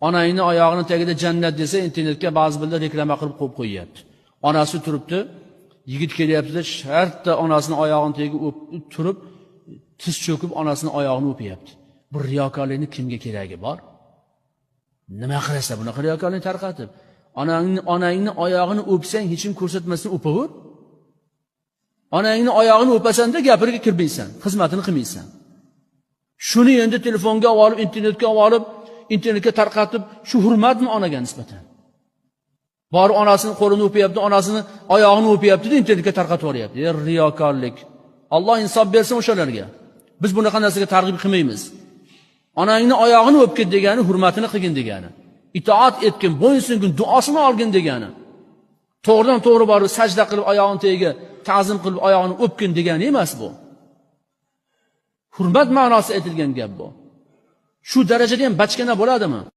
Onangni oyog'ini tagida jannat desa, internetga ba'zi birlar reklama qilib qo'yib qo'yapti. Onasi turibdi, yigit kelyapti-da, shartta onasining oyog'ini tagiga turib, tiz cho'kib onasining oyog'ini o'pyapti. Bu riyokorlikning kimga keragi bor? Nima qilasa bunaqa riyokorlikni tarqatib? Onangni oyog'ini o'psang, hech kim ko'rsatmasdan o'paver. Onangni oyog'ini o'pasanda gapiriga kirmaysan, xizmatini qilmaysan. Shuni endi telefonga olib, internetga olib, internetga tarqatib, shu hurmatmi onaga nisbatan? Bor onasining qo'lini o'pyapti, onasining oyog'ini o'pyapti-da, internetga tarqatib yuboryapti. Riyokorlik. Alloh insof bersin o'shalarga. Biz bunaqa narsaga targ'ib qilmaymiz. Onangni oyog'ini o'pgin degani, hurmatini qilgin degani. Itoat etgin, bo'ysungin, duosini olgin degani. To'g'ridan to'g'ri borib sajda qilib oyog'ini tagiga ta'zim qilib oyog'ini o'pgin degani emas bu. Hurmat ma'nosida aytilgan gap bu. Shu darajada ham bachkana bo'ladimi?